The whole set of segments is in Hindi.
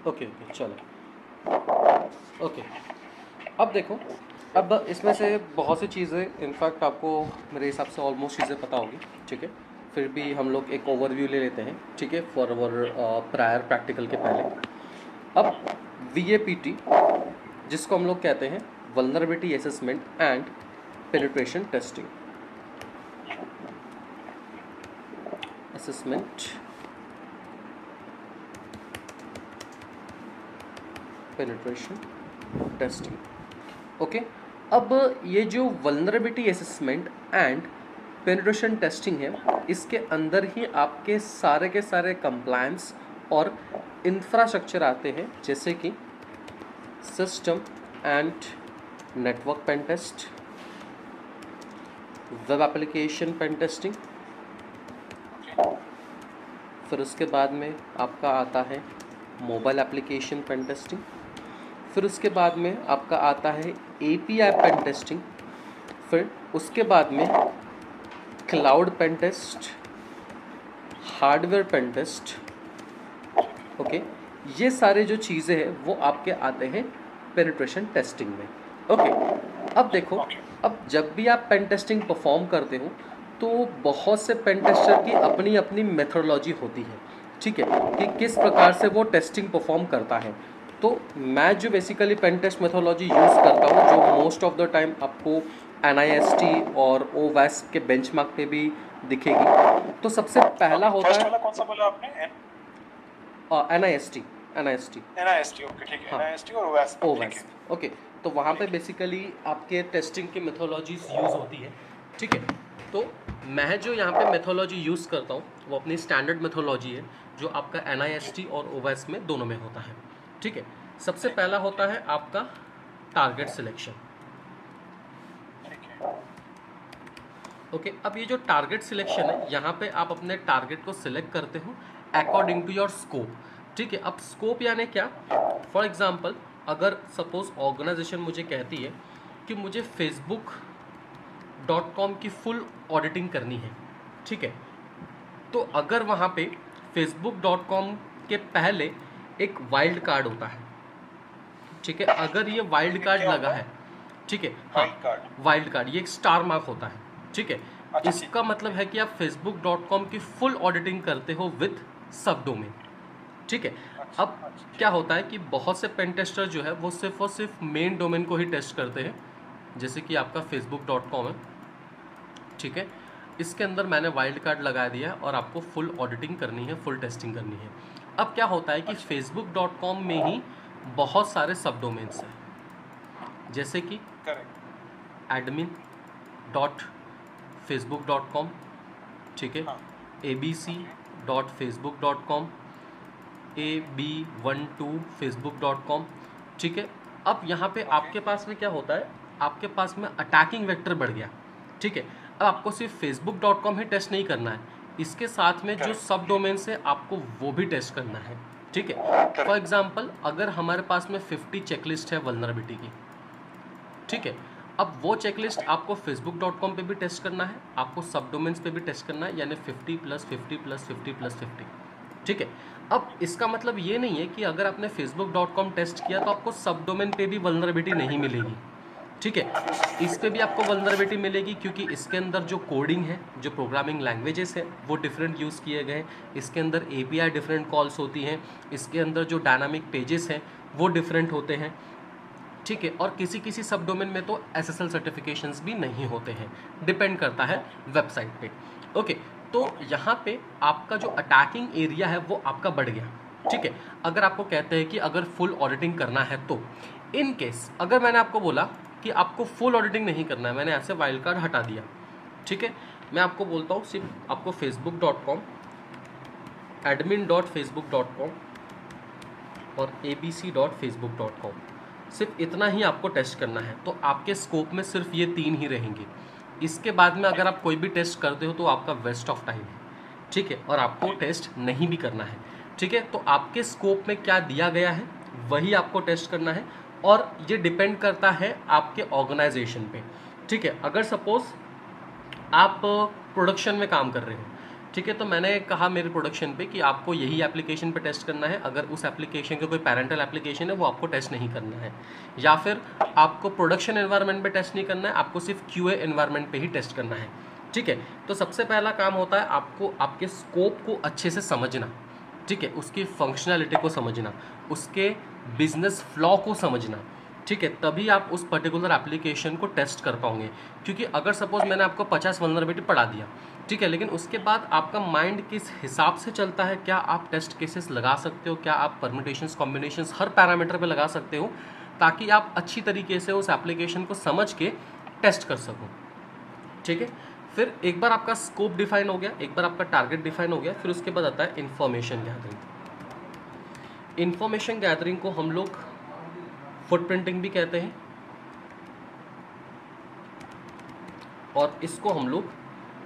ओके ओके चलो। ओके, अब देखो, अब इसमें से बहुत सी चीज़ें इनफैक्ट आपको मेरे हिसाब से ऑलमोस्ट चीज़ें पता होगी, ठीक है। फिर भी हम लोग एक ओवरव्यू ले लेते हैं, ठीक है, फॉर अवर प्रायर प्रैक्टिकल के पहले। अब VAPT, जिसको हम लोग कहते हैं vulnerability assessment and penetration testing, assessment penetration testing. Okay, अब ये जो vulnerability assessment and penetration testing है, इसके अंदर ही आपके सारे कंप्लायंस और इंफ्रास्ट्रक्चर आते हैं, जैसे कि system and network pen test, web application pen testing, फिर उसके बाद में आपका आता है मोबाइल एप्लीकेशन पेन टेस्टिंग, फिर उसके बाद में आपका आता है API पेन टेस्टिंग, फिर उसके बाद में cloud pen test, hardware pen test. Okay, ये सारे जो चीज़ें हैं वो आपके आते हैं पेनिट्रेशन टेस्टिंग में। ओके, अब देखो, अब जब भी आप पेन टेस्टिंग परफॉर्म करते हो तो बहुत से पेन टेस्टर की अपनी अपनी मेथोडोलॉजी होती है, ठीक है, कि किस प्रकार से वो टेस्टिंग परफॉर्म करता है। तो मैं जो basically pen test methodology use करता हूँ, जो मोस्ट ऑफ द टाइम आपको NIST और OWASP के बेंचमार्क पे भी दिखेगी। तो सबसे पहला होता है, कौन सा बोला आपने? NIST। ओके ठीक है, हाँ, NIST और OWASP। ओके, तो वहाँ पे बेसिकली आपके टेस्टिंग की मेथोडोलॉजीज यूज़ होती है, ठीक है। तो मैं जो यहाँ पे मेथोडोलॉजी यूज़ करता हूँ वो अपनी स्टैंडर्ड मेथोडोलॉजी है, जो आपका NIST और OWASP में दोनों में होता है, ठीक है। सबसे पहला होता है आपका टारगेट सिलेक्शन। ओके, अब ये जो टारगेट सिलेक्शन है, यहाँ पे आप अपने टारगेट को सिलेक्ट करते हो अकॉर्डिंग टू योर स्कोप, ठीक है। अब स्कोप यानी क्या? फॉर एग्जांपल, अगर सपोज ऑर्गेनाइजेशन मुझे कहती है कि मुझे facebook.com की फुल ऑडिटिंग करनी है, ठीक है, तो अगर वहाँ पे facebook.com के पहले एक वाइल्ड कार्ड होता है, ठीक है, अगर ये वाइल्ड कार्ड लगा है, ठीक है, हाँ, वाइल्ड कार्ड, ये एक स्टार मार्क होता है, ठीक है। इसका मतलब है कि आप facebook.com की फुल ऑडिटिंग करते हो विथ सब डोमेन, ठीक है। अब क्या होता है कि बहुत से पेन टेस्टर जो है वो सिर्फ और सिर्फ मेन डोमेन को ही टेस्ट करते हैं, जैसे कि आपका facebook.com है, ठीक है, इसके अंदर मैंने वाइल्ड कार्ड लगा दिया और आपको फुल ऑडिटिंग करनी है, फुल टेस्टिंग करनी है। अब क्या होता है कि facebook.com में ही बहुत सारे सब डोमेन्स हैं, जैसे कि admin.facebook.com, ठीक है, abc.facebook.com, ab12facebook.com, ठीक है। अब यहाँ पे आपके पास में क्या होता है, आपके पास में अटैकिंग वेक्टर बढ़ गया, ठीक है। अब आपको सिर्फ facebook.com ही टेस्ट नहीं करना है, इसके साथ में जो सब डोमेन्स है आपको वो भी टेस्ट करना है, ठीक है। फॉर एग्जांपल, अगर हमारे पास में 50 चेकलिस्ट है वल्नरेबिलिटी की, ठीक है, अब वो चेकलिस्ट आपको facebook.com पे भी टेस्ट करना है, आपको सब डोमेन्स पे भी टेस्ट करना है, यानी 50 + 50 + 50 + 50, ठीक है। अब इसका मतलब ये नहीं है कि अगर आपने facebook.com टेस्ट किया तो आपको सब डोमेन पे भी वल्नरेबिलिटी नहीं मिलेगी, ठीक है। इस पे भी आपको वल्नरेबिलिटी मिलेगी, क्योंकि इसके अंदर जो कोडिंग है, जो प्रोग्रामिंग लैंग्वेजेस है, वो डिफरेंट यूज़ किए गए हैं, इसके अंदर API डिफरेंट कॉल्स होती हैं, इसके अंदर जो डायनामिक पेजेस हैं वो डिफरेंट होते हैं, ठीक है। और किसी किसी सब डोमेन में तो SSL सर्टिफिकेशंस भी नहीं होते हैं, डिपेंड करता है वेबसाइट पे, ओके। तो यहाँ पे आपका जो अटैकिंग एरिया है वो आपका बढ़ गया, ठीक है। अगर आपको कहते हैं कि अगर फुल ऑडिटिंग करना है तो इन केस अगर मैंने आपको बोला कि आपको फुल ऑडिटिंग नहीं करना है, मैंने ऐसे वाइल्ड कार्ड हटा दिया, ठीक है, मैं आपको बोलता हूँ सिर्फ आपको facebook.com, admin.facebook.com और abc.facebook.com, सिर्फ इतना ही आपको टेस्ट करना है। तो आपके स्कोप में सिर्फ ये 3 ही रहेंगे। इसके बाद में अगर आप कोई भी टेस्ट करते हो तो आपका वेस्ट ऑफ टाइम है, ठीक है, और आपको टेस्ट नहीं भी करना है, ठीक है। तो आपके स्कोप में क्या दिया गया है वही आपको टेस्ट करना है, और ये डिपेंड करता है आपके ऑर्गेनाइजेशन पे, ठीक है। अगर सपोज आप प्रोडक्शन में काम कर रहे हो, ठीक है। तो मैंने कहा मेरे प्रोडक्शन पे कि आपको यही एप्लीकेशन पे टेस्ट करना है, अगर उस एप्लीकेशन का कोई पैरेंटल एप्लीकेशन है वो आपको टेस्ट नहीं करना है, या फिर आपको प्रोडक्शन एनवायरनमेंट पे टेस्ट नहीं करना है, आपको सिर्फ QA एनवायरनमेंट पे ही टेस्ट करना है। ठीक है। तो सबसे पहला काम होता है आपको आपके स्कोप को अच्छे से समझना, ठीक है, उसकी फंक्शनैलिटी को समझना, उसके बिजनेस फ्लॉ को समझना, ठीक है, तभी आप उस पर्टिकुलर एप्लीकेशन को टेस्ट कर पाओगे। क्योंकि अगर सपोज मैंने आपको 50 वल्नरेबिलिटी पढ़ा दिया, ठीक है, लेकिन उसके बाद आपका माइंड किस हिसाब से चलता है, क्या आप टेस्ट केसेस लगा सकते हो, क्या आप परम्यूटेशंस कॉम्बिनेशंस हर पैरामीटर पे लगा सकते हो, ताकि आप अच्छी तरीके से उस एप्लीकेशन को समझ के टेस्ट कर सको। ठीक है। फिर एक बार आपका स्कोप डिफाइन हो गया, एक बार आपका टारगेट डिफाइन हो गया, फिर उसके बाद आता है इंफॉर्मेशन गैदरिंग। इंफॉर्मेशन गैदरिंग को हम लोग फुटप्रिंटिंग भी कहते हैं, और इसको हम लोग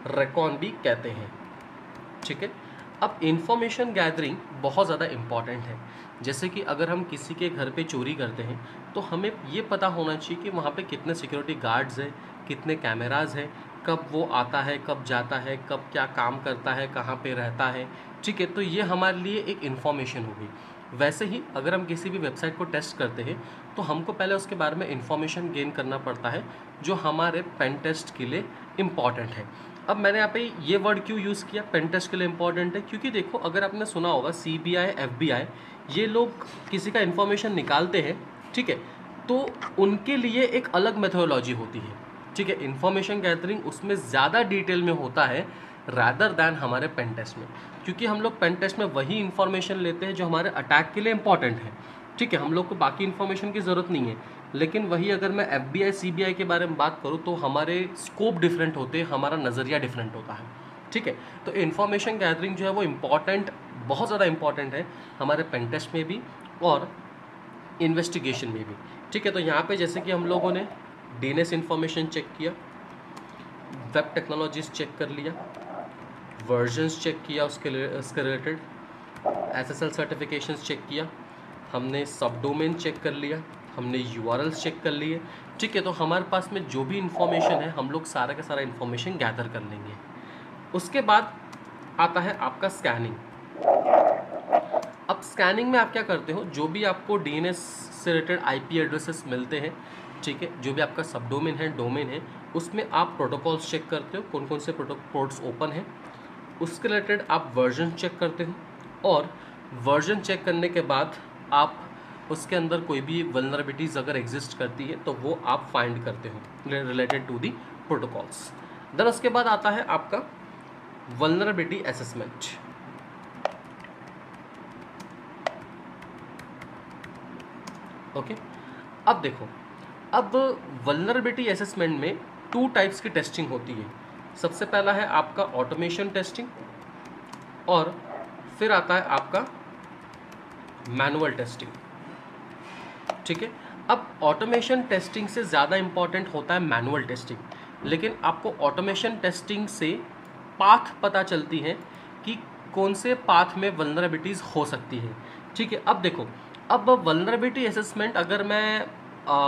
रेकॉन भी कहते हैं। ठीक है। अब इंफॉर्मेशन गैदरिंग बहुत ज़्यादा इम्पॉर्टेंट है। जैसे कि अगर हम किसी के घर पे चोरी करते हैं तो हमें ये पता होना चाहिए कि वहाँ पे कितने सिक्योरिटी गार्ड्स हैं, कितने कैमराज हैं, कब वो आता है, कब जाता है, कब क्या काम करता है, कहाँ पे रहता है। ठीक है। तो ये हमारे लिए एक इन्फॉर्मेशन होगी। वैसे ही अगर हम किसी भी वेबसाइट को टेस्ट करते हैं तो हमको पहले उसके बारे में इन्फॉर्मेशन गेन करना पड़ता है, जो हमारे पेन टेस्ट के लिए इम्पॉर्टेंट है। अब मैंने यहाँ पे ये वर्ड क्यों यूज़ किया, पेन टेस्ट के लिए इम्पॉर्टेंट है, क्योंकि देखो अगर आपने सुना होगा CBI, FBI, ये लोग किसी का इन्फॉर्मेशन निकालते हैं, ठीक है, तो उनके लिए एक अलग मेथोडोलॉजी होती है। ठीक है। इन्फॉर्मेशन गैदरिंग उसमें ज़्यादा डिटेल में होता है रादर दैन हमारे पेन टेस्ट में, क्योंकि हम लोग पेन टेस्ट में वही इन्फॉर्मेशन लेते हैं जो हमारे अटैक के लिए इम्पॉर्टेंट है। ठीक है। हम लोग को बाकी इन्फॉर्मेशन की ज़रूरत नहीं है, लेकिन वही अगर मैं FBI, CBI के बारे में बात करूँ तो हमारे स्कोप डिफरेंट होते हैं, हमारा नज़रिया डिफरेंट होता है। ठीक है। तो इन्फॉर्मेशन गैदरिंग जो है वो इम्पॉर्टेंट, बहुत ज़्यादा इम्पॉर्टेंट है हमारे पेन टेस्ट में भी और इन्वेस्टिगेशन में भी। ठीक है। तो यहाँ पे जैसे कि हम लोगों ने DNS इन्फॉर्मेशन चेक किया, वेब टेक्नोलॉजीज चेक कर लिया, वर्जन्स चेक किया उसके रिलेटेड, SSL सर्टिफिकेशंस चेक किया, हमने सब डोमेन चेक कर लिया, हमने URLs चेक कर लिए। ठीक है। तो हमारे पास में जो भी इंफॉर्मेशन है हम लोग सारा का सारा इंफॉर्मेशन गैदर कर लेंगे। उसके बाद आता है आपका स्कैनिंग। अब स्कैनिंग में आप क्या करते हो, जो भी आपको DNS से रिलेटेड IP एड्रेसेस मिलते हैं, ठीक है, जो भी आपका सब डोमेन है, डोमेन है, उसमें आप प्रोटोकॉल्स चेक करते हो, कौन कौन से पोर्ट्स ओपन है, उसके रिलेटेड आप वर्जन चेक करते हो, और वर्जन चेक करने के बाद आप उसके अंदर कोई भी वल्नरेबिलिटीज़ अगर एग्जिस्ट करती है तो वो आप फाइंड करते हो related to the protocols. Then उसके बाद आता है आपका वल्नरेबिलिटी असेसमेंट। ओके। अब देखो, अब वल्नरेबिलिटी असेसमेंट में 2 टाइप्स की टेस्टिंग होती है। सबसे पहला है आपका ऑटोमेशन टेस्टिंग, और फिर आता है आपका मैनुअल टेस्टिंग। ठीक है। अब ऑटोमेशन टेस्टिंग से ज़्यादा इम्पॉर्टेंट होता है मैनुअल टेस्टिंग, लेकिन आपको ऑटोमेशन टेस्टिंग से पाथ पता चलती है कि कौन से पाथ में वल्नरेबिलिटीज़ हो सकती है। ठीक है। अब देखो, अब वल्नरेबिलिटी असेसमेंट अगर मैं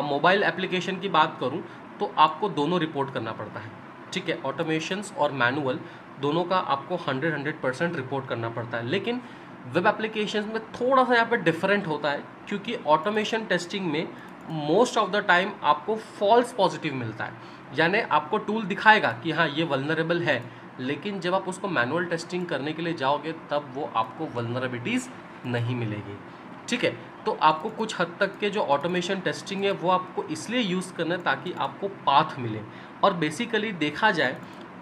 मोबाइल एप्लीकेशन की बात करूं तो आपको दोनों रिपोर्ट करना पड़ता है। ठीक है। ऑटोमेशंस और मैनुअल दोनों का आपको 100% रिपोर्ट करना पड़ता है, लेकिन वेब एप्लीकेशंस में थोड़ा सा यहाँ पे डिफरेंट होता है, क्योंकि ऑटोमेशन टेस्टिंग में मोस्ट ऑफ द टाइम आपको फॉल्स पॉजिटिव मिलता है, यानी आपको टूल दिखाएगा कि हाँ ये वल्नरेबल है, लेकिन जब आप उसको मैनुअल टेस्टिंग करने के लिए जाओगे तब वो आपको वल्नरेबिलिटीज़ नहीं मिलेगी। ठीक है। तो आपको कुछ हद तक के जो ऑटोमेशन टेस्टिंग है वो आपको इसलिए यूज़ करना है ताकि आपको पाथ मिले। और बेसिकली देखा जाए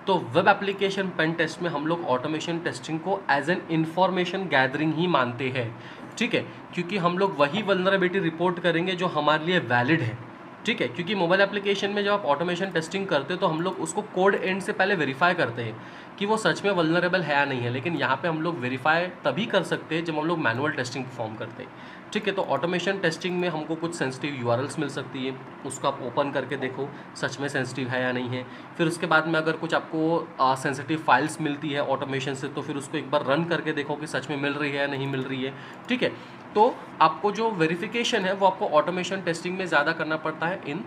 तो वेब एप्लीकेशन पेन टेस्ट में हम लोग ऑटोमेशन टेस्टिंग को एज एन इंफॉर्मेशन गैदरिंग ही मानते हैं। ठीक है। क्योंकि हम लोग वही वल्नरेबिलिटी रिपोर्ट करेंगे जो हमारे लिए वैलिड है। ठीक है। क्योंकि मोबाइल एप्लीकेशन में जब आप ऑटोमेशन टेस्टिंग करते हो तो हम लोग उसको कोड एंड से पहले वेरीफाई करते हैं कि वो सच में वल्नरेबल है या नहीं है, लेकिन यहाँ पे हम लोग वेरीफाई तभी कर सकते हैं जब हम लोग मैनुअल टेस्टिंग परफॉर्म करते हैं। ठीक है। तो ऑटोमेशन टेस्टिंग में हमको कुछ सेंसिटिव URLs मिल सकती है, उसको आप ओपन करके देखो सच में सेंसिटिव है या नहीं है। फिर उसके बाद में अगर कुछ आपको सेंसिटिव फाइल्स मिलती है ऑटोमेशन से, तो फिर उसको एक बार रन करके देखो कि सच में मिल रही है या नहीं मिल रही है। ठीक है। तो आपको जो वेरिफिकेशन है वो आपको ऑटोमेशन टेस्टिंग में ज़्यादा करना पड़ता है इन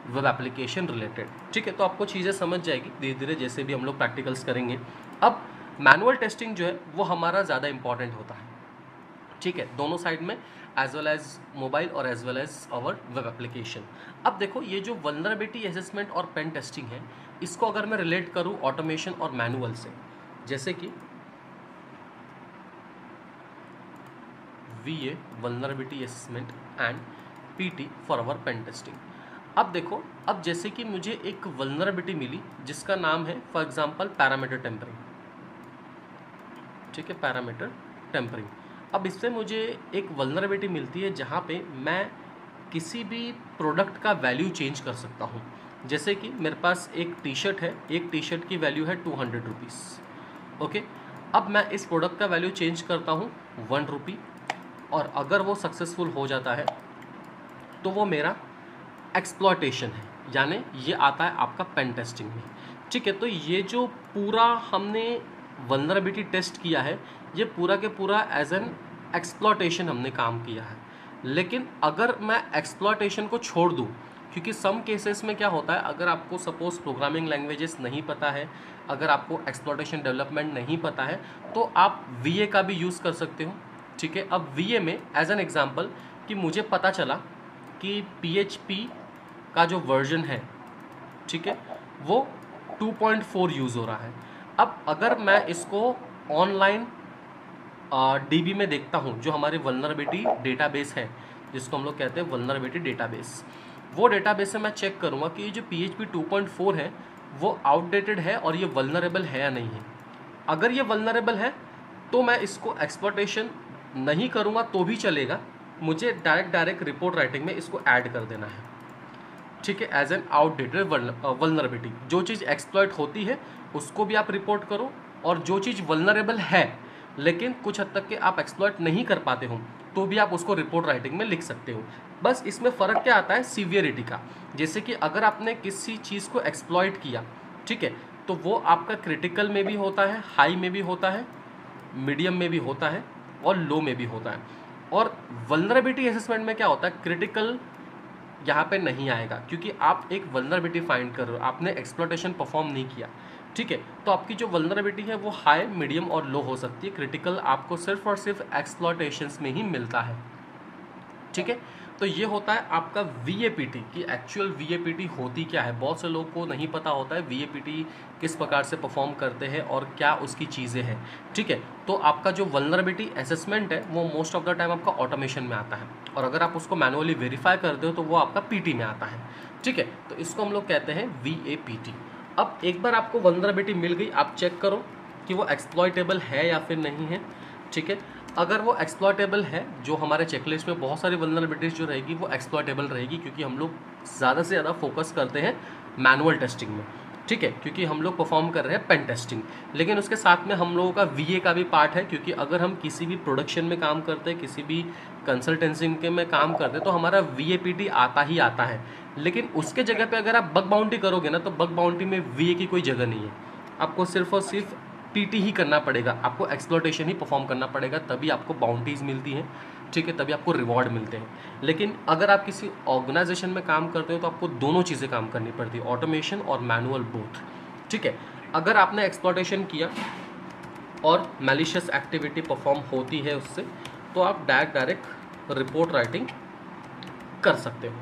वेब एप्लीकेशन रिलेटेड। ठीक है। तो आपको चीज़ें समझ जाएगी धीरे धीरे जैसे भी हम लोग प्रैक्टिकल्स करेंगे। अब मैनुअल टेस्टिंग जो है वो हमारा ज़्यादा इंपॉर्टेंट होता है, ठीक है, दोनों साइड में, एज वेल एज मोबाइल और as well as our web application. अब देखो ये जो वल्नरेबिलिटी असेसमेंट और पेन टेस्टिंग है, इसको अगर मैं रिलेट करूँ ऑटोमेशन और मैनुअल से, जैसे कि VA vulnerability assessment and PT for our pen testing. अब देखो, अब जैसे कि मुझे एक वल्नरेबिलिटी मिली जिसका नाम है फॉर एग्जांपल पैरामीटर टेम्परिंग, ठीक है, पैरामीटर टेम्परिंग। अब इससे मुझे एक वल्नरेबिलिटी मिलती है जहाँ पे मैं किसी भी प्रोडक्ट का वैल्यू चेंज कर सकता हूँ। जैसे कि मेरे पास एक टी शर्ट है, एक टी शर्ट की वैल्यू है 200 रुपीज़, ओके। अब मैं इस प्रोडक्ट का वैल्यू चेंज करता हूँ 1 रुपी, और अगर वो सक्सेसफुल हो जाता है तो वो मेरा एक्सप्लॉयटेशन है, यानी ये आता है आपका पेन टेस्टिंग में, ठीक है। तो ये जो पूरा हमने वल्नरेबिलिटी टेस्ट किया है, ये पूरा के पूरा एज एन एक्सप्लॉयटेशन हमने काम किया है। लेकिन अगर मैं एक्सप्लॉयटेशन को छोड़ दूँ, क्योंकि सम केसेस में क्या होता है, अगर आपको सपोज प्रोग्रामिंग लैंग्वेजेस नहीं पता है, अगर आपको एक्सप्लॉयटेशन डेवलपमेंट नहीं पता है, तो आप VA का भी यूज़ कर सकते हो, ठीक है। अब VA में एज एन एग्जांपल कि मुझे पता चला कि PHP का जो वर्जन है, ठीक है, वो 2.4 यूज़ हो रहा है। अब अगर मैं इसको ऑनलाइन DB में देखता हूँ, जो हमारी वल्नरेबिलिटी डेटाबेस है, जिसको हम लोग कहते हैं वल्नरेबिलिटी डेटाबेस, वो डेटाबेस से मैं चेक करूँगा कि ये जो PHP 2.4 है वो आउटडेटेड है और ये वल्नरेबल है या नहीं है। अगर ये वल्नरेबल है तो मैं इसको एक्सप्लॉयटेशन नहीं करूँगा तो भी चलेगा, मुझे डायरेक्ट रिपोर्ट राइटिंग में इसको ऐड कर देना है, ठीक है, एज एन आउटडेटेड वल्नरेबिलिटी। जो चीज़ एक्सप्लॉयट होती है उसको भी आप रिपोर्ट करो, और जो चीज़ वल्नरेबल है लेकिन कुछ हद तक के आप एक्सप्लॉयट नहीं कर पाते हो तो भी आप उसको रिपोर्ट राइटिंग में लिख सकते हो। बस इसमें फ़र्क क्या आता है, सीवियरिटी का। जैसे कि अगर आपने किसी चीज़ को एक्सप्लॉयट किया, ठीक है, तो वो आपका क्रिटिकल में भी होता है, हाई में भी होता है, मीडियम में भी होता है और लो में भी होता है। और वल्नरेबिलिटी असेसमेंट में क्या होता है, क्रिटिकल यहाँ पे नहीं आएगा, क्योंकि आप एक वल्नरेबिलिटी फाइंड कर रहे हो, आपने एक्सप्लॉयटेशन परफॉर्म नहीं किया, ठीक है। तो आपकी जो वल्नरेबिलिटी है वो हाई, मीडियम और लो हो सकती है, क्रिटिकल आपको सिर्फ और सिर्फ एक्सप्लॉयटेशंस में ही मिलता है, ठीक है। तो ये होता है आपका VAPT की एक्चुअल VAPT होती क्या है। बहुत से लोगों को नहीं पता होता है VAPT किस प्रकार से परफॉर्म करते हैं और क्या उसकी चीज़ें हैं, ठीक है। तो आपका जो वल्नरेबिलिटी असेसमेंट है वो मोस्ट ऑफ द टाइम आपका ऑटोमेशन में आता है, और अगर आप उसको मैनुअली वेरीफाई करते हो तो वो आपका PT में आता है, ठीक है। तो इसको हम लोग कहते हैं VAPT। अब एक बार आपको वल्नरेबिलिटी मिल गई, आप चेक करो कि वो एक्सप्लॉयटेबल है या फिर नहीं है, ठीक है। अगर वो एक्सप्लॉयटेबल है, जो हमारे चेकलिस्ट में बहुत सारी वल्नरेबिलिटीज़ जो रहेगी वो एक्सप्लॉयटेबल रहेगी, क्योंकि हम लोग ज़्यादा से ज़्यादा फोकस करते हैं मैनुअल टेस्टिंग में, ठीक है, क्योंकि हम लोग परफॉर्म कर रहे हैं पेन टेस्टिंग। लेकिन उसके साथ में हम लोगों का VA का भी पार्ट है, क्योंकि अगर हम किसी भी प्रोडक्शन में काम करते हैं, किसी भी कंसल्टेंसी के में काम करते हैं, तो हमारा VAPT आता ही आता है। लेकिन उसके जगह पे अगर आप बग बाउंटी करोगे ना, तो बग बाउंटी में VA की कोई जगह नहीं है, आपको सिर्फ और सिर्फ PT ही करना पड़ेगा, आपको एक्सप्लॉयटेशन ही परफॉर्म करना पड़ेगा, तभी आपको बाउंटीज़ मिलती हैं, ठीक है, तभी आपको रिवॉर्ड मिलते हैं। लेकिन अगर आप किसी ऑर्गेनाइजेशन में काम करते हो तो आपको दोनों चीज़ें काम करनी पड़ती है, ऑटोमेशन और मैनुअल बोथ, ठीक है। अगर आपने एक्सप्लॉयटेशन किया और मैलिशियस एक्टिविटी परफॉर्म होती है उससे, तो आप डायरेक्ट रिपोर्ट राइटिंग कर सकते हो,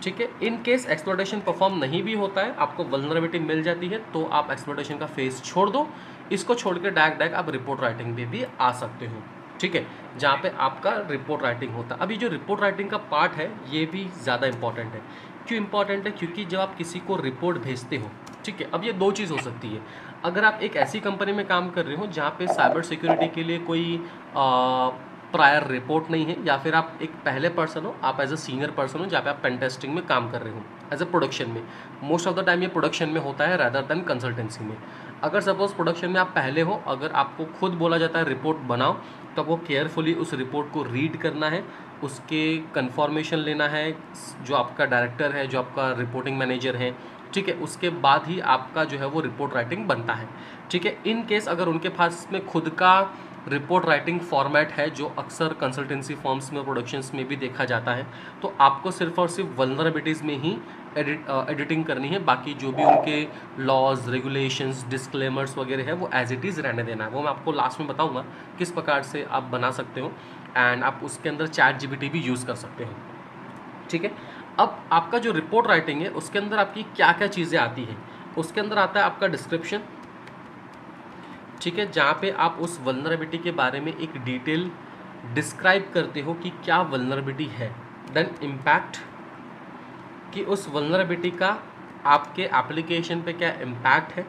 ठीक है। इन केस एक्सप्लॉयटेशन परफॉर्म नहीं भी होता है, आपको वल्नरेबिलिटी मिल जाती है, तो आप एक्सप्लॉयटेशन का फेज छोड़ दो, इसको छोड़ के डायरेक्ट आप रिपोर्ट राइटिंग पे भी आ सकते हो, ठीक है, जहाँ पे आपका रिपोर्ट राइटिंग होता है। अभी जो रिपोर्ट राइटिंग का पार्ट है ये भी ज़्यादा इंपॉर्टेंट है। क्यों इंपॉर्टेंट है? क्योंकि जब आप किसी को रिपोर्ट भेजते हो, ठीक है, अब ये दो चीज़ हो सकती है। अगर आप एक ऐसी कंपनी में काम कर रहे हो जहाँ पे साइबर सिक्योरिटी के लिए कोई प्रायर रिपोर्ट नहीं है, या फिर आप एक पहले पर्सन हो, आप एज अ सीनियर पर्सन हो जहाँ पे आप पेन टेस्टिंग में काम कर रहे हो एज अ प्रोडक्शन में, मोस्ट ऑफ द टाइम ये प्रोडक्शन में होता है रादर देन कंसल्टेंसी में। अगर सपोज प्रोडक्शन में आप पहले हो, अगर आपको खुद बोला जाता है रिपोर्ट बनाओ, तो आपको केयरफुली उस रिपोर्ट को रीड करना है, उसके कन्फर्मेशन लेना है, जो आपका डायरेक्टर है, जो आपका रिपोर्टिंग मैनेजर है, ठीक है, उसके बाद ही आपका जो है वो रिपोर्ट राइटिंग बनता है, ठीक है। इन केस अगर उनके पास में खुद का रिपोर्ट राइटिंग फॉर्मेट है जो अक्सर कंसल्टेंसी फॉर्म्स में, प्रोडक्शंस में भी देखा जाता है। तो आपको सिर्फ और सिर्फ वल्नरेबिलिटीज़ में ही एडिटिंग करनी है, बाकी जो भी उनके लॉज, रेगुलेशंस, डिस्क्लेमर्स वगैरह है वो एज इट इज़ रहने देना है। वो मैं आपको लास्ट में बताऊंगा किस प्रकार से आप बना सकते हो, एंड आप उसके अंदर ChatGPT भी यूज़ कर सकते हो। ठीक है, अब आपका जो रिपोर्ट राइटिंग है उसके अंदर आपकी क्या क्या चीज़ें आती हैं। उसके अंदर आता है आपका डिस्क्रिप्शन, ठीक है, जहाँ पे आप उस वल्नरेबिलिटी के बारे में एक डिटेल डिस्क्राइब करते हो कि क्या वल्नरेबिलिटी है। देन इम्पैक्ट, कि उस वल्नरेबिलिटी का आपके एप्लीकेशन पे क्या इम्पैक्ट है।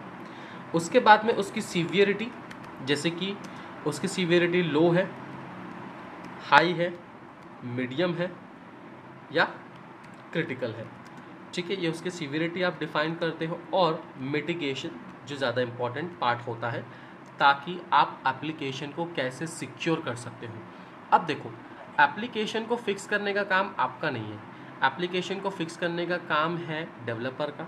उसके बाद में उसकी सीवियरिटी, जैसे कि उसकी सीवियरिटी लो है, हाई है, मीडियम है या क्रिटिकल है। ठीक है, ये उसकी सीवियरिटी आप डिफाइन करते हो। और मिटिगेशन जो ज़्यादा इम्पॉर्टेंट पार्ट होता है, ताकि आप एप्लीकेशन को कैसे सिक्योर कर सकते हो। अब देखो, एप्लीकेशन को फिक्स करने का काम आपका नहीं है, एप्लीकेशन को फिक्स करने का काम है डेवलपर का,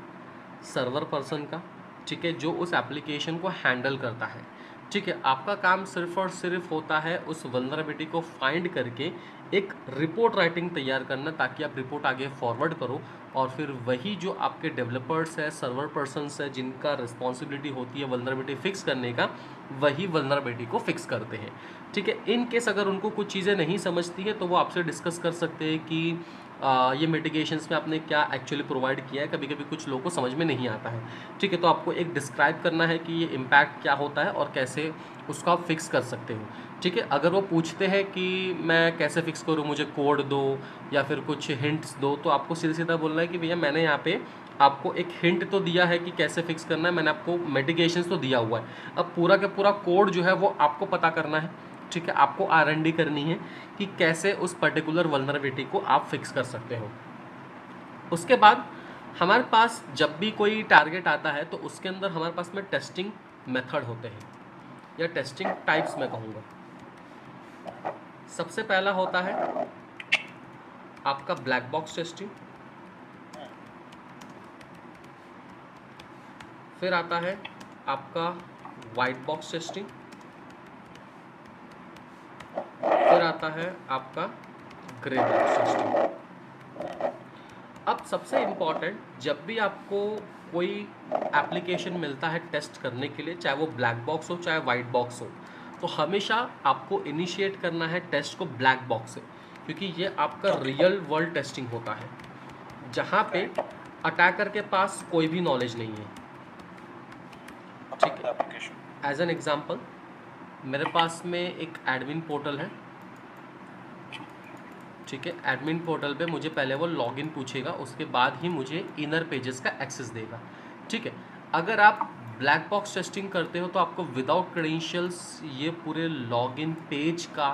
सर्वर पर्सन का, ठीक है, जो उस एप्लीकेशन को हैंडल करता है। ठीक है, आपका काम सिर्फ और सिर्फ होता है उस वल्नरेबिलिटी को फाइंड करके एक रिपोर्ट राइटिंग तैयार करना, ताकि आप रिपोर्ट आगे फॉरवर्ड करो, और फिर वही जो आपके डेवलपर्स है, सर्वर पर्सनस है, जिनका रिस्पॉन्सिबिलिटी होती है वल्नरेबिलिटी फिक्स करने का, वही वल्नरेबिलिटी को फिक्स करते हैं। ठीक है, इन केस अगर उनको कुछ चीज़ें नहीं समझती है तो वो आपसे डिस्कस कर सकते हैं कि ये मिटिगेशंस में आपने क्या एक्चुअली प्रोवाइड किया है। कभी कभी कुछ लोगों को समझ में नहीं आता है। ठीक है, तो आपको एक डिस्क्राइब करना है कि ये इम्पैक्ट क्या होता है और कैसे उसको आप फिक्स कर सकते हो। ठीक है, अगर वो पूछते हैं कि मैं कैसे फिक्स करूँ, मुझे कोड दो या फिर कुछ हिंट्स दो, तो आपको सीधा सीधा बोलना है कि भैया मैंने यहाँ पे आपको एक हिंट तो दिया है कि कैसे फिक्स करना है, मैंने आपको मिटिगेशंस तो दिया हुआ है, अब पूरा का पूरा कोड जो है वो आपको पता करना है। ठीक है, आपको R&D करनी है कि कैसे उस पर्टिकुलर वल्नरेबिलिटी को आप फिक्स कर सकते हो। उसके बाद हमारे पास जब भी कोई टारगेट आता है तो उसके अंदर हमारे पास में टेस्टिंग मेथड होते हैं, या टेस्टिंग टाइप्स मैं कहूँगा। सबसे पहला होता है आपका ब्लैक बॉक्स टेस्टिंग, फिर आता है आपका वाइट बॉक्स टेस्टिंग, फिर आता है आपका ग्रे बॉक्स टेस्टिंग। अब सबसे इम्पॉर्टेंट, जब भी आपको कोई एप्लीकेशन मिलता है टेस्ट करने के लिए, चाहे वो ब्लैक बॉक्स हो चाहे वाइट बॉक्स हो, तो हमेशा आपको इनिशिएट करना है टेस्ट को ब्लैक बॉक्स से, क्योंकि ये आपका रियल वर्ल्ड टेस्टिंग होता है, जहाँ पे अटैकर के पास कोई भी नॉलेज नहीं है। ठीक है, एज एन एग्जाम्पल, मेरे पास में एक एडमिन पोर्टल है। ठीक है, एडमिन पोर्टल पे मुझे पहले वो लॉगिन पूछेगा, उसके बाद ही मुझे इनर पेजेस का एक्सेस देगा। ठीक है, अगर आप ब्लैक बॉक्स टेस्टिंग करते हो तो आपको विदाउट क्रेडेंशियल्स ये पूरे लॉगिन पेज का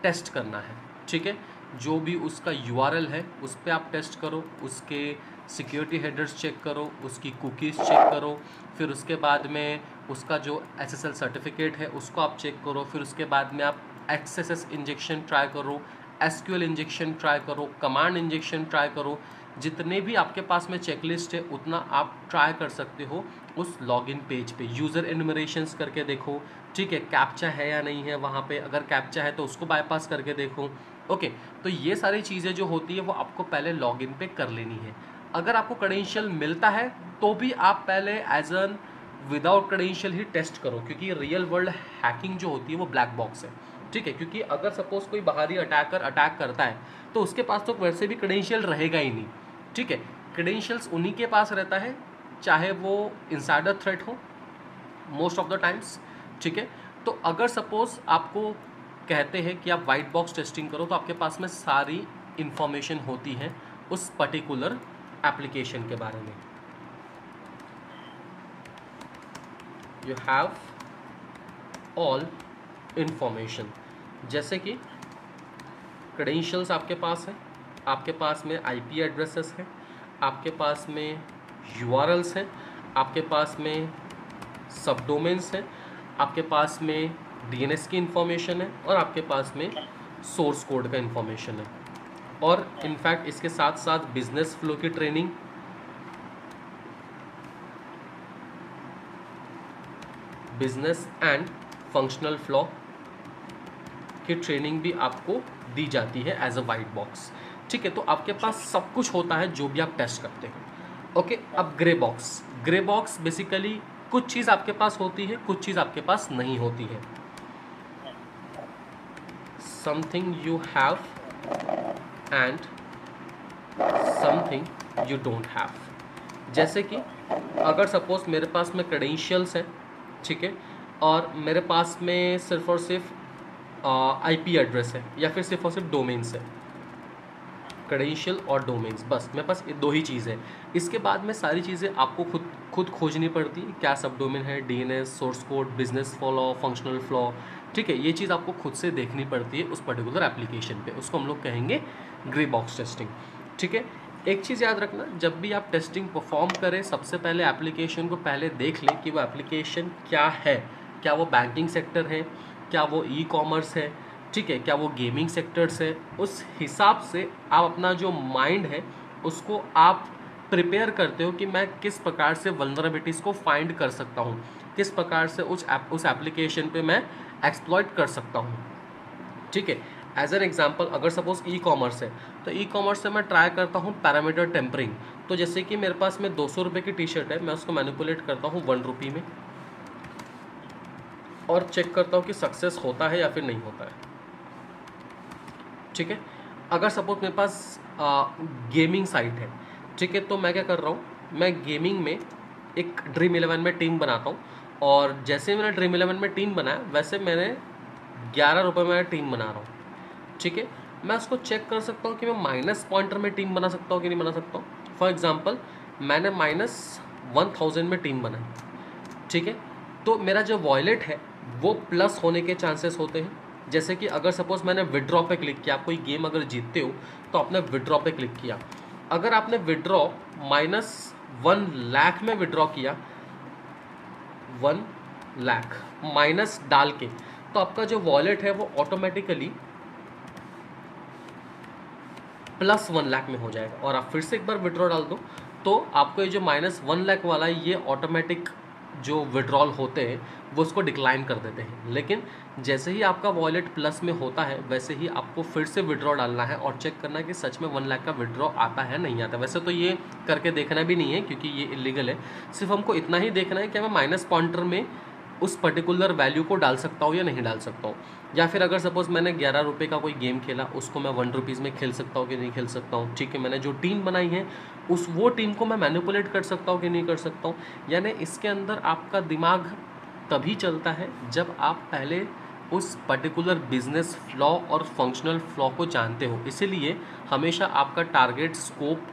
टेस्ट करना है। ठीक है, जो भी उसका URL है उस पर आप टेस्ट करो, उसके सिक्योरिटी हेडर्स चेक करो, उसकी कुकीज़ चेक करो, फिर उसके बाद में उसका जो SSL सर्टिफिकेट है उसको आप चेक करो, फिर उसके बाद में आप XSS इंजेक्शन ट्राई करो, SQL इंजेक्शन ट्राई करो, कमांड इंजेक्शन ट्राई करो। जितने भी आपके पास में चेकलिस्ट है उतना आप ट्राई कर सकते हो उस लॉगिन पेज पे। यूज़र एनुमरेशंस करके देखो, ठीक है, कैप्चा है या नहीं है वहाँ पे, अगर कैप्चा है तो उसको बाईपास करके देखो। ओके, तो ये सारी चीज़ें जो होती है वो आपको पहले लॉगिन पे कर लेनी है। अगर आपको क्रेडेंशियल मिलता है तो भी आप पहले एज एन विदाउट क्रेडेंशियल ही टेस्ट करो, क्योंकि रियल वर्ल्ड हैकिंग जो होती है वो ब्लैक बॉक्स है। ठीक है, क्योंकि अगर सपोज कोई बाहरी अटैकर अटैक करता है तो उसके पास तो वैसे भी क्रेडेंशियल रहेगा ही नहीं। ठीक है, क्रेडेंशियल्स उन्हीं के पास रहता है, चाहे वो इनसाइडर थ्रेट हो मोस्ट ऑफ द टाइम्स। ठीक है, तो अगर सपोज आपको कहते हैं कि आप वाइट बॉक्स टेस्टिंग करो तो आपके पास में सारी इंफॉर्मेशन होती है उस पर्टिकुलर एप्लीकेशन के बारे में। यू हैव ऑल इंफॉर्मेशन, जैसे कि क्रेडेंशियल्स आपके पास है, आपके पास में IP एड्रेसेस हैं, आपके पास में URLs हैं, आपके पास में सब डोमेन्स हैं, आपके पास में DNS की इंफॉर्मेशन है, और आपके पास में सोर्स कोड का इंफॉर्मेशन है। और इनफैक्ट इसके साथ साथ बिजनेस फ्लो की training, business and functional flow की ट्रेनिंग भी आपको दी जाती है एज अ वाइट बॉक्स। ठीक है, तो आपके पास सब कुछ होता है जो भी आप टेस्ट करते हो। ओके, अब grey box. Grey box basically कुछ चीज़ आपके पास होती है, कुछ चीज़ आपके पास नहीं होती है। Something you have and something you don't have. जैसे कि अगर सपोज मेरे पास में क्रेडेंशियल्स हैं, ठीक है, और मेरे पास में सिर्फ और सिर्फ आईपी एड्रेस है या फिर सिर्फ और सिर्फ डोमेन्स है, क्रेडेंशियल और डोमेन्स, बस मेरे पास ये दो ही चीज़ है। इसके बाद में सारी चीज़ें आपको खुद खोजनी पड़ती है, क्या सब डोमेन है, DNS, source code, business flow, functional flow. ठीक है, ये चीज़ आपको खुद से देखनी पड़ती है उस पर्टिकुलर एप्लीकेशन पे, उसको हम लोग कहेंगे ग्रे बॉक्स टेस्टिंग। ठीक है, एक चीज़ याद रखना, जब भी आप टेस्टिंग परफॉर्म करें सबसे पहले एप्लीकेशन को पहले देख लें कि वो एप्लीकेशन क्या है, क्या वो बैंकिंग सेक्टर है, क्या वो ई कॉमर्स है, ठीक है, क्या वो गेमिंग सेक्टर्स है। उस हिसाब से आप अपना जो माइंड है उसको आप प्रिपेयर करते हो कि मैं किस प्रकार से वल्नरेबिलिटीज़ को फाइंड कर सकता हूँ, किस प्रकार से उस एप्लीकेशन पे मैं एक्सप्लॉइट कर सकता हूँ। ठीक है, एज एन एग्जांपल अगर सपोज ई कॉमर्स है तो ई कॉमर्स से मैं ट्राई करता हूँ पैरामीटर टेम्परिंग। तो जैसे कि मेरे पास में 200 रुपये की टी शर्ट है, मैं उसको मैनिपुलेट करता हूँ 1 रुपये में और चेक करता हूँ कि सक्सेस होता है या फिर नहीं होता है। ठीक है, अगर सपोज मेरे पास गेमिंग साइट है, ठीक है, तो मैं क्या कर रहा हूँ, मैं गेमिंग में एक ड्रीम 11 में टीम बनाता हूँ, और जैसे मैंने ड्रीम 11 में टीम बनाया वैसे मैंने 11 रुपये में टीम बना रहा हूँ। ठीक है, मैं उसको चेक कर सकता हूँ कि मैं माइनस पॉइंटर में टीम बना सकता हूँ कि नहीं बना सकता हूँ। फॉर एग्जांपल मैंने -1000 में टीम बनाई, ठीक है, तो मेरा जो वॉलेट है वो प्लस होने के चांसेस होते हैं। जैसे कि अगर सपोज मैंने विड्रॉ पे क्लिक किया, आप कोई गेम अगर जीतते हो तो आपने विड्रॉ पे क्लिक किया, अगर आपने विड्रॉ -1 लाख में विड्रॉ किया, 1 लाख माइनस डाल के, तो आपका जो वॉलेट है वो ऑटोमेटिकली +1 लाख में हो जाएगा। और आप फिर से एक बार विड्रॉ डाल दो तो आपको ये जो -1 लाख वाला है ये ऑटोमेटिक जो विड्रॉल होते हैं वो उसको डिक्लाइन कर देते हैं। लेकिन जैसे ही आपका वॉलेट प्लस में होता है वैसे ही आपको फिर से विड्रॉ डालना है और चेक करना है कि सच में 1 लाख का विड्रॉ आता है नहीं आता। वैसे तो ये करके देखना भी नहीं है क्योंकि ये इलीगल है, सिर्फ हमको इतना ही देखना है कि मैं माइनस पॉइंटर में उस पर्टिकुलर वैल्यू को डाल सकता हूँ या नहीं डाल सकता हूँ। या फिर अगर सपोज मैंने 11 रुपये का कोई गेम खेला उसको मैं 1 रुपीज़ में खेल सकता हूँ कि नहीं खेल सकता हूँ। ठीक है, मैंने जो टीम बनाई है वो टीम को मैं मैनिपुलेट कर सकता हूँ कि नहीं कर सकता हूँ। यानी इसके अंदर आपका दिमाग तभी चलता है जब आप पहले उस पर्टिकुलर बिजनेस फ्लॉ और फंक्शनल फ्लॉ को जानते हो। इसीलिए हमेशा आपका टारगेट स्कोप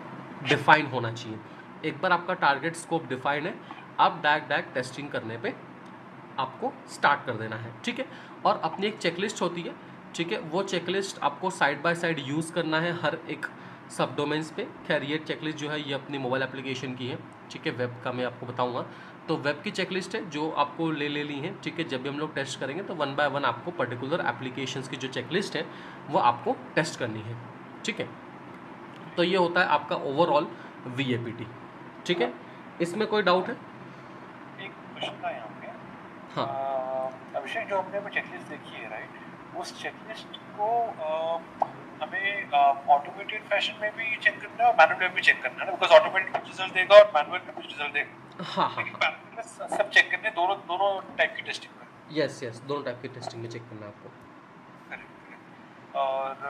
डिफाइन होना चाहिए। एक बार आपका टारगेट स्कोप डिफाइन है, आप डायरेक्ट टेस्टिंग करने पे आपको स्टार्ट कर देना है। ठीक है, और अपनी एक चेकलिस्ट होती है, ठीक है, वो चेकलिस्ट आपको साइड बाय साइड यूज़ करना है हर एक सब डोमेन्स पे। खैर ये चेकलिस्ट जो है ये अपनी मोबाइल एप्लीकेशन की है, ठीक है, वेब का मैं आपको बताऊंगा। तो वेब की चेकलिस्ट है जो आपको ले ली है, ठीक है। जब भी हम लोग टेस्ट करेंगे तो 1 बाय 1 आपको पर्टिकुलर एप्लीकेशंस की जो चेकलिस्ट है वो आपको टेस्ट करनी है। ठीक है, तो ये होता है आपका ओवरऑल VAPT। ठीक है, इसमें कोई डाउट है? एक क्वेश्चन था यहाँ पे। हाँ, अभिषेक, जो हमने वो चेकलिस्ट देखी है, राइट, उस चेकलिस्ट को हमें ऑटोमेटेड फैशन में भी चेक करना है और मैनुअल में भी चेक करना है ना, बिकॉज ऑटोमेटेड कुछ रिजल्ट देगा और मैनुअल में कुछ रिजल्ट देगा। हाँ, लेकिन पैरेलल सब चेक करने, दोनों टाइप की टेस्टिंग में। यस दोनों टाइप की टेस्टिंग में चेक करना है आपको। करेक्ट। और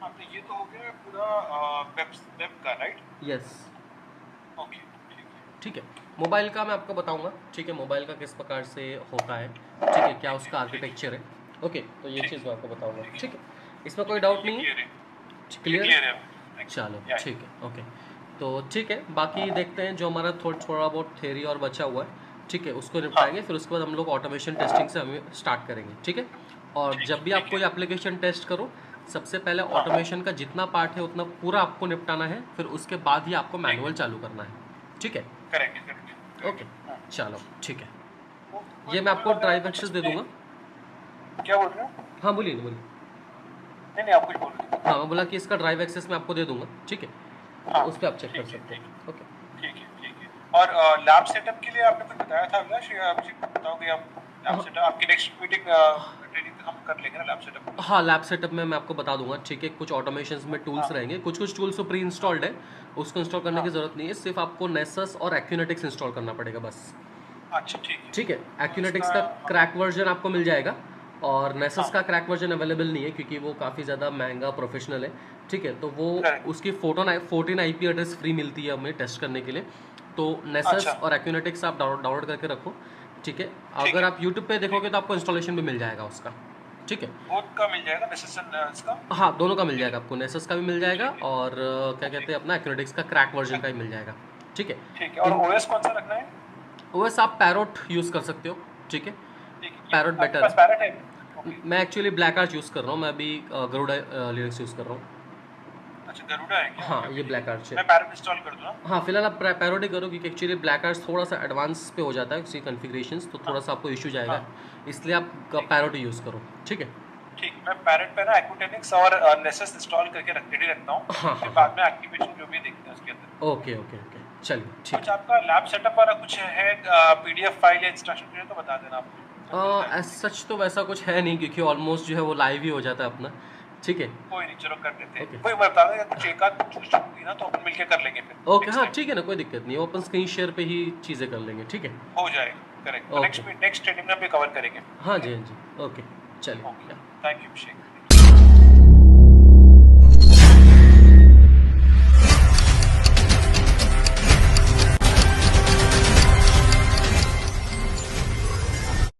आपने ये तो हो गया पूरा वेब का, राइट? यस, ओके, ठीक है। ठीक है। मोबाइल का मैं आपको बताऊंगा, ठीक है, मोबाइल का किस प्रकार से होता है, ठीक है, क्या उसका आर्किटेक्चर है। ओके, तो ये चीज़ मैं आपको बताऊंगा, ठीक है, इसमें कोई डाउट नहीं है? क्लियर है? चलो ठीक है, ओके। तो ठीक है, बाकी देखते हैं जो हमारा थोड़ा बहुत थ्योरी और बचा हुआ है, ठीक है, उसको निपटाएंगे। फिर उसके बाद हम लोग ऑटोमेशन टेस्टिंग से हमें स्टार्ट करेंगे, ठीक है। और जब भी आप कोई एप्लीकेशन टेस्ट करो सबसे पहले ऑटोमेशन का जितना पार्ट है उतना पूरा आपको निपटाना है, फिर उसके बाद ही आपको मैनुअल चालू करना है, ठीक है। करेक्ट। ओके, चलो ठीक है, ये मैं आपको ड्राइव एक्सेस दे दूंगा। क्या बोल रहे हो? हाँ बोलिए नहीं, आप कुछ बोल रहे थे। हाँ, मैं बोला कि इसका ड्राइव एक्सेस मैं आपको दे दूंगा, ठीक है, हाँ, उस पर आप चेक कर सकते हैं। ओके, ठीक है। और लैब सेटअप के लिए आपने कुछ बताया था अभिलाष, या अभिषेक बताओगे आप लैब सेटअप आपकी नेक्स्ट मीटिंग ट्रेनिंग हम कर लेंगे ना लैब सेटअप। हाँ, लैब सेटअप में मैं आपको बता दूंगा, ठीक है। कुछ ऑटोमेशंस में टूल्स हाँ रहेंगे, कुछ कुछ टूल्स तो प्री इंस्टॉल्ड है, उसको इंस्टॉल करने की हाँ ज़रूरत नहीं है, सिर्फ आपको नेसस और एक्यूनेटिक्स इंस्टॉल करना पड़ेगा बस। अच्छा ठीक है। ठीक है, तो इसका एक्यूनेटिक्स का हाँ क्रैक वर्जन आपको मिल जाएगा, और नेसस का हाँ क्रैक वर्जन अवेलेबल नहीं है क्योंकि वो काफ़ी ज़्यादा महंगा प्रोफेशनल है। ठीक है, तो वो करेक्ट उसकी 14 IP एड्रेस फ्री मिलती है हमें टेस्ट करने के लिए। तो अच्छा नेसस और एक्यूनेटिक्स आप डाउनलोड करके रखो। ठीक है, ठीक अगर है। आप यूट्यूब पे देखोगे तो आपको इंस्टॉलेशन भी मिल जाएगा उसका। ठीक है, बोथ का मिल जाएगा नेसेसन इसका। हाँ, दोनों का मिल ठीक जाएगा है आपको, नेसस का भी मिल जाएगा, ठीक है और क्या ओके कहते हैं अपना एक्यूनेटिक्स का क्रैक वर्जन का ही मिल जाएगा। ठीक है, ठीक है। और इन ओएस कौन सा रखना है? ओएस आप पैरोट यूज़ कर सकते हो। ठीक है, ठीक है ये पैरोट आपके बेटर पास है। पैरेट है? ओके मैं एक्चुअली ब्लैक आर्ट यूज़ कर रहा हूँ, मैं अभी गरुड़ा लिनक्स यूज़ कर रहा हूँ। अच्छा गरुड़ा है क्या? ओके हाँ, ओके ये ठीक ब्लैक है। आर्ट है। मैं पैरेट इंस्टॉल कर दूँ ना? हाँ, फिलहाल आप पैरोट ही करो क्योंकि एक्चुअली ब्लैक आर्ट थोड़ा सा एडवांस पे हो जाता है उसकी कॉन्फ़िगरेशंस, तो हाँ थोड़ा सा आपको इशू जाएगा, हाँ इसलिए आप ठीक पैरोट ही यूज़ करो। ठीक है, ठीक। मैं पैरेट पे ना एक्यूटेनिक्स और नेसेस इंस्टॉल करके रेडी रखता हूँ, हाँ फिर हाँ हाँ, बाद में एक्टिवेशन जो भी देखते हैं उसके अंदर। ओके ओके ओके, चलिए ठीक कुछ है। आपका लैब सेटअप वाला कुछ है पीडीएफ फाइल या इंस्ट्रक्शन पीडीएफ तो बता देना आप, मैं मिल जाएगा एज मुझे। सच तो वैसा कुछ है नहीं क्योंकि ऑलमोस्ट जो है वो लाइव ही हो जाता है अपना। ठीक है, कोई नहीं चलो कर लेते हैं। ओके कोई मैं बता दूंगा कुछ एक आध कुछ होगी ना तो अपन मिलके कर लेंगे फिर ओके, नेक्स्ट हाँ टाइम। ठीक है ना, कोई दिक्कत नहीं, ओपन स्क्रीन शेयर पे ही चीज़ें कर लेंगे। ठीक है, हो जाएगा करेक्ट। तो ओके, नेक्स्ट ट्रेनिंग में भी कवर करेंगे। हाँ ओके जी हाँ जी, ओके, ओके चलिए। Thank you Abhishek.